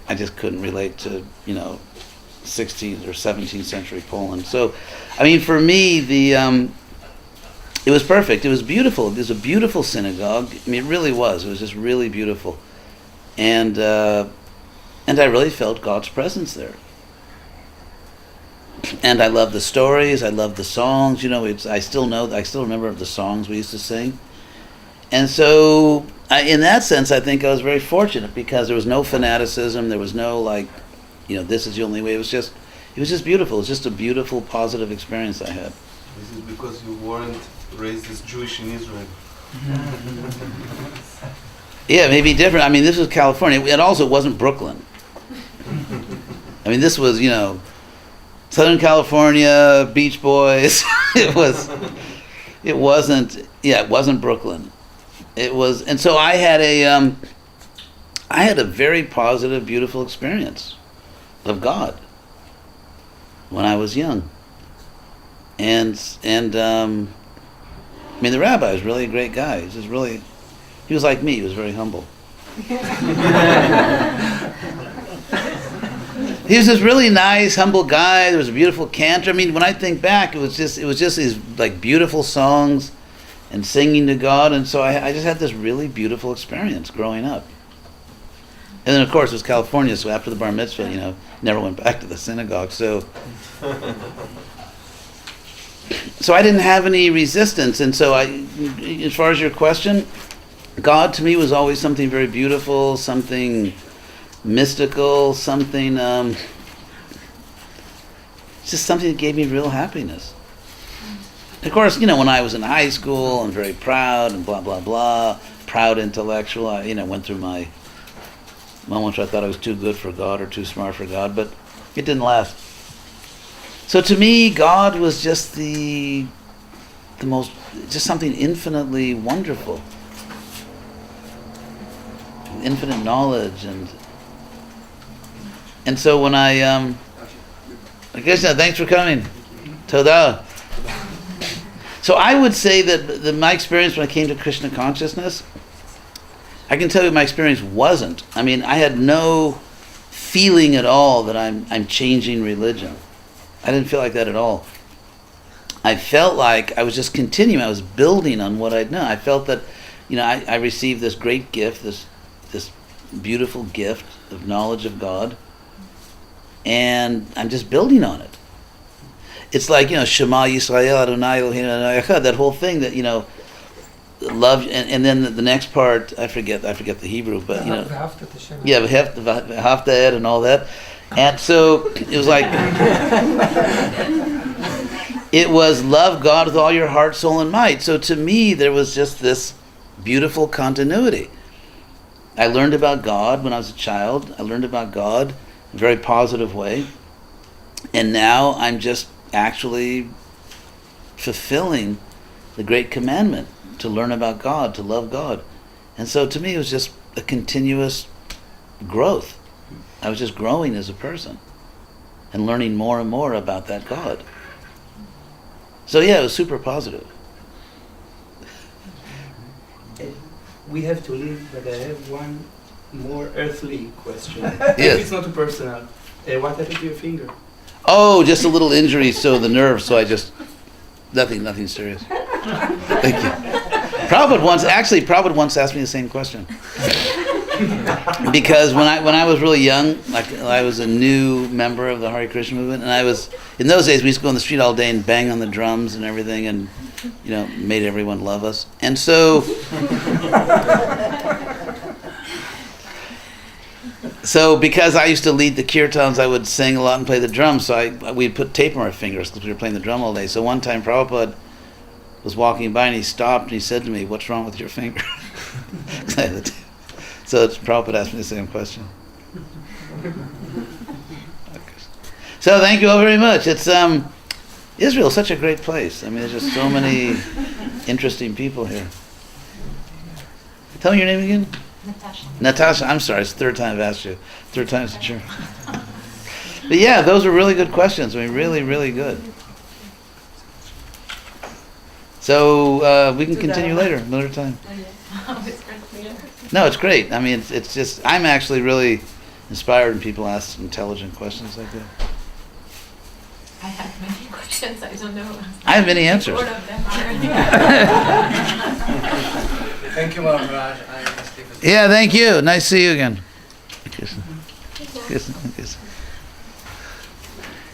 I just couldn't relate to, 16th or 17th century Poland. So, for me, it was perfect. It was beautiful. It was a beautiful synagogue. It really was. It was just really beautiful. And I really felt God's presence there. And I love the stories. I love the songs. I still remember the songs we used to sing. And so, in that sense, I think I was very fortunate because there was no fanaticism. There was no this is the only way. It was just beautiful. It was just a beautiful, positive experience I had. This is because you weren't raised as Jewish in Israel. Yeah, maybe different. This was California. It also wasn't Brooklyn. This was, Southern California, Beach Boys. It wasn't Brooklyn. It was, and so I had a very positive, beautiful experience of God when I was young. And the rabbi was really a great guy. He was like me. He was very humble. He was this really nice, humble guy. There was a beautiful cantor. When I think back, it was just these like beautiful songs and singing to God. And so I just had this really beautiful experience growing up. And then, of course, it was California, so after the bar mitzvah, never went back to the synagogue. So I didn't have any resistance. And so as far as your question, God to me was always something very beautiful, something mystical, something, just something that gave me real happiness. Of course, when I was in high school, I'm very proud and blah, blah, blah, proud intellectual. I, went through my moments where I thought I was too good for God or too smart for God, but it didn't last. So to me, God was just just something infinitely wonderful. Infinite knowledge and so when I guess thanks for coming. Toda. So I would say that my experience when I came to Krishna consciousness, I can tell you my experience wasn't. I had no feeling at all that I'm changing religion. I didn't feel like that at all. I felt like I was just continuing. I was building on what I'd known. I felt that, I received this great gift, this beautiful gift of knowledge of God, and I'm just building on it. It's like, Shema Yisrael Adonai Eloheinu Adonai Echad, that whole thing that, love, and then the next part, I forget the Hebrew, but, V'ahavta et and all that. And so it was like, it was love God with all your heart, soul, and might. So to me, there was just this beautiful continuity. I learned about God when I was a child. I learned about God in a very positive way. And now I'm just actually fulfilling the great commandment to learn about God, to love God. And so to me, it was just a continuous growth. I was just growing as a person and learning more and more about that God. So yeah, it was super positive. We have to leave, but I have one more earthly question. Yes. It's not too personal. What happened to your finger? Oh, just a little injury, so the nerve, so I just, nothing serious. Thank you. Prabhupada once asked me the same question. Because when I was really young, I was a new member of the Hare Krishna movement, and in those days we used to go on the street all day and bang on the drums and everything, and made everyone love us. And so because I used to lead the kirtans, I would sing a lot and play the drums, so we'd put tape on our fingers because we were playing the drum all day. So one time Prabhupada was walking by and he stopped and he said to me, "What's wrong with your finger?" So Prabhupada asked me the same question. So thank you all very much. It's Israel's such a great place. I mean, there's just so many interesting people here. Tell me your name again. Natasha. Natasha. I'm sorry. It's the third time I've asked you. Third time's the charm. But yeah, those are really good questions. I mean, really, really good. So we can continue later, another time. No, it's great. I mean, it's just, I'm actually really inspired when people ask intelligent questions like that. I have many questions, I don't know. I have many answers. All of them are. Thank you, Maharaj. Yeah, thank you. Nice to see you again. Kiss. Kiss. Kiss.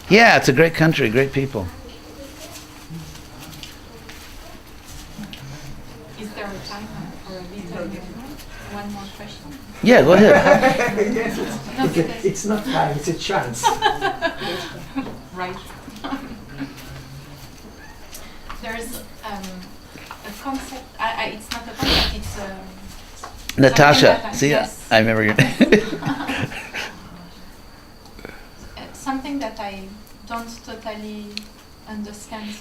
Yeah, it's a great country, great people. Is there a time for a little one more question? Yeah, go ahead. No, because It's not time, it's a chance. right. There's a concept. It's not a concept. It's Natasha. Something See, yes. I remember your name. Something that I don't totally understand.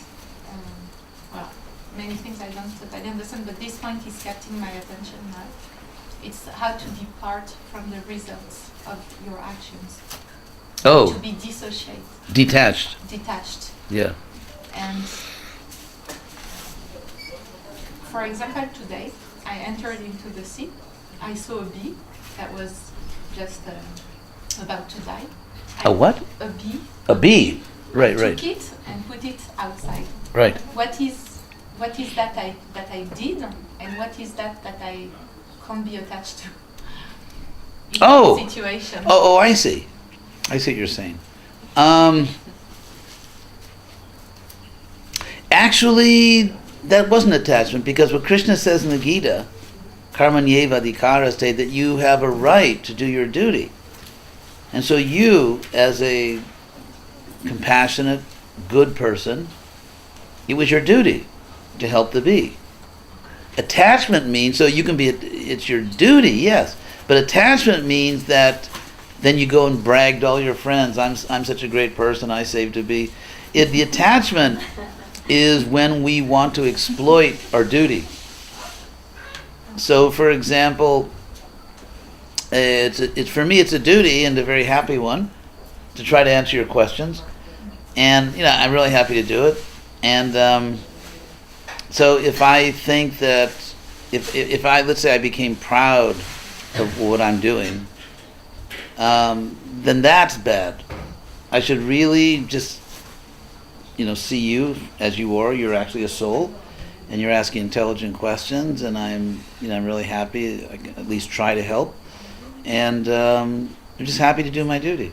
Well, many things I don't totally understand, but this point is getting my attention now. It's how to depart from the results of your actions. To Oh, be dissociated, detached. detached. Yeah. And for example, today I entered into the sea. I saw a bee that was just about to die. A what? A bee. A bee. Right, right, Took it and put it outside. right. What is that I did, and what is that I can't be attached to? In Oh. that situation. Oh, I see. I see what you're saying. Actually, that wasn't attachment, because what Krishna says in the Gita, karmanyeva adhikara, state that you have a right to do your duty. And so you, as a compassionate, good person, it was your duty to help the bee. Attachment means, so you can be, it's your duty, yes, but attachment means that then you go and brag to all your friends, I'm such a great person, I saved a bee. The attachment is when we want to exploit our duty. So, for example, it's for me, it's a duty, and a very happy one, to try to answer your questions. And I'm really happy to do it. And so, if I think that if I, let's say, I became proud of what I'm doing, then that's bad. I should really just see you as you are. You're actually a soul, and you're asking intelligent questions, and I'm really happy. I can at least try to help, and I'm just happy to do my duty.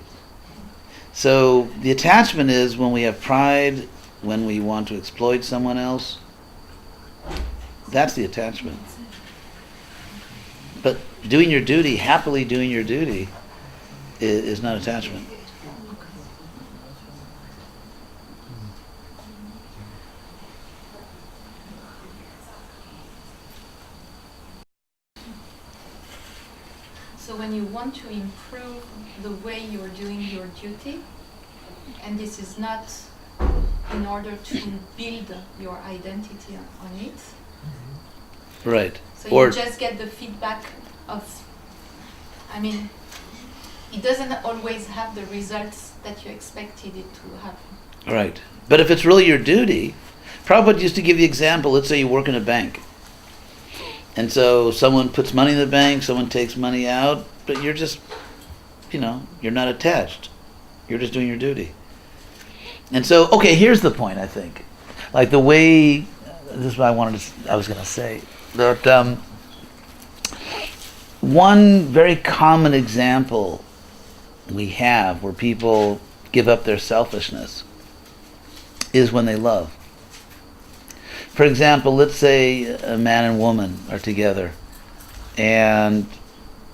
So the attachment is when we have pride, when we want to exploit someone else. That's the attachment. But doing your duty, happily doing your duty, is not attachment. So when you want to improve the way you're doing your duty, and this is not in order to build your identity on it, Right. so Or you just get the feedback of, it doesn't always have the results that you expected it to have. right. But if it's really your duty, Prabhupada used to give the example, let's say you work in a bank. And so someone puts money in the bank, someone takes money out, but you're just, you're not attached. You're just doing your duty. And so, okay, here's the point, I think. Like the way, this is what I was going to say, that one very common example we have where people give up their selfishness is when they love. For example, let's say a man and woman are together, and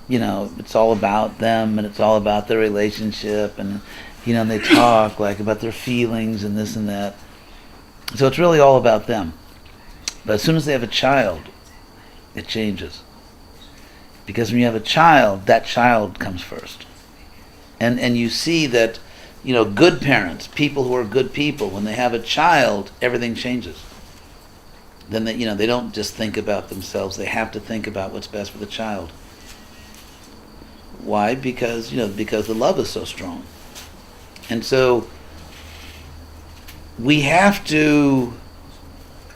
it's all about them, and it's all about their relationship, and and they talk like about their feelings and this and that. So it's really all about them. But as soon as they have a child, it changes. Because when you have a child, that child comes first. And you see that, good parents, people who are good people, when they have a child, everything changes. Then they don't just think about themselves. They have to think about what's best for the child. Why? Because the love is so strong. And so we have to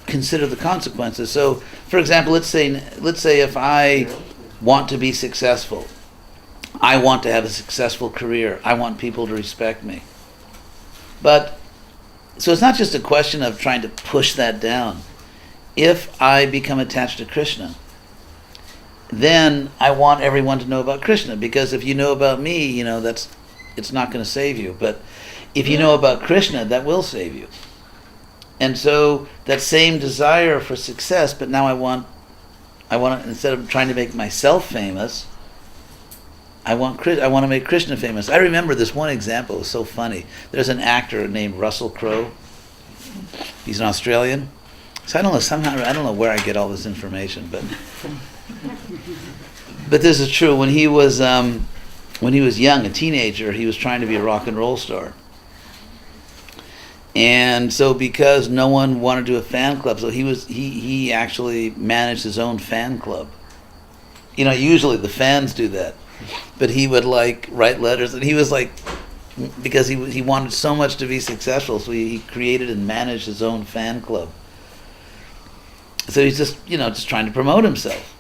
consider the consequences. So, for example, let's say if I want to be successful, I want to have a successful career, I want people to respect me. But, so it's not just a question of trying to push that down. If I become attached to Krishna, then I want everyone to know about Krishna, because if you know about me, it's not going to save you. But if you know about Krishna, that will save you. And so that same desire for success, but now I want to, instead of trying to make myself famous, I want to make Krishna famous. I remember this one example. It was so funny. There's an actor named Russell Crowe. He's an Australian. So I don't know where I get all this information, but this is true. When he was young, a teenager, he was trying to be a rock and roll star. And so because no one wanted to do a fan club, so he actually managed his own fan club. Usually the fans do that. But he would write letters, and he was because he wanted so much to be successful, so he created and managed his own fan club. So he's just trying to promote himself.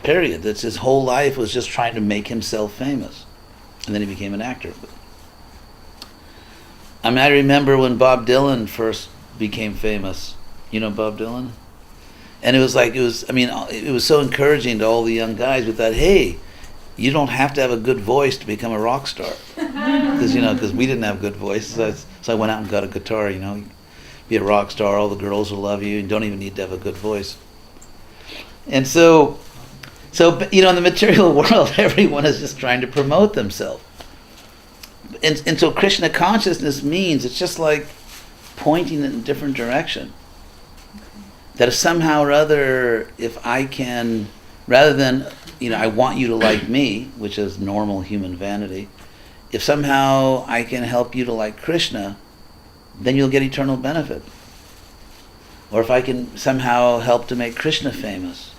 Period. That's his whole life, was just trying to make himself famous. And then he became an actor. I remember when Bob Dylan first became famous. You know Bob Dylan? And it was so encouraging to all the young guys with that, hey, you don't have to have a good voice to become a rock star. Because we didn't have good voices. So I went out and got a guitar, be a rock star, all the girls will love you, and don't even need to have a good voice. And so in the material world, everyone is just trying to promote themselves. And so Krishna consciousness means it's just like pointing in a different direction. That if somehow or other, if I can, rather than, I want you to like me, which is normal human vanity, if somehow I can help you to like Krishna, then you'll get eternal benefit. Or if I can somehow help to make Krishna famous.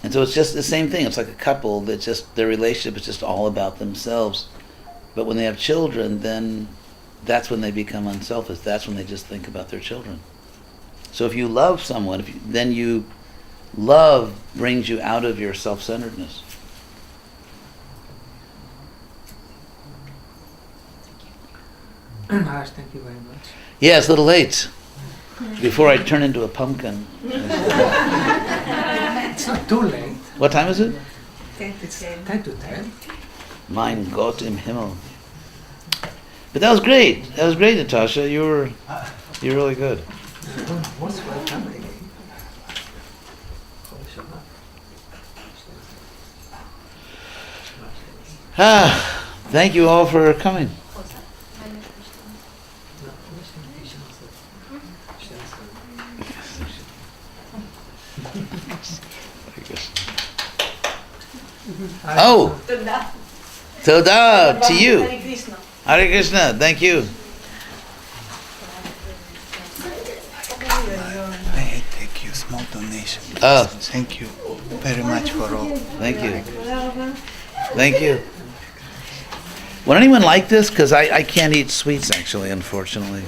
And so it's just the same thing. It's like a couple that just, their relationship is just all about themselves. But when they have children, then that's when they become unselfish. That's when they just think about their children. So if you love someone, then love brings you out of your self-centeredness. Maharaj, thank you very much. Yeah, it's a little late. Before I turn into a pumpkin. It's not too late. What time is it? 10 to It's 10. 10 to 10. Mein Gott im Himmel. But that was great. That was great, Natasha. You're really good. Most welcome. Thank you all for coming. Oh, Toda to you. Hare Krishna. Hare Krishna. Thank you. May I take you small donation? Oh. Thank you very much for all. Thank you. Thank you. Would anyone like this? Because I can't eat sweets, actually, unfortunately.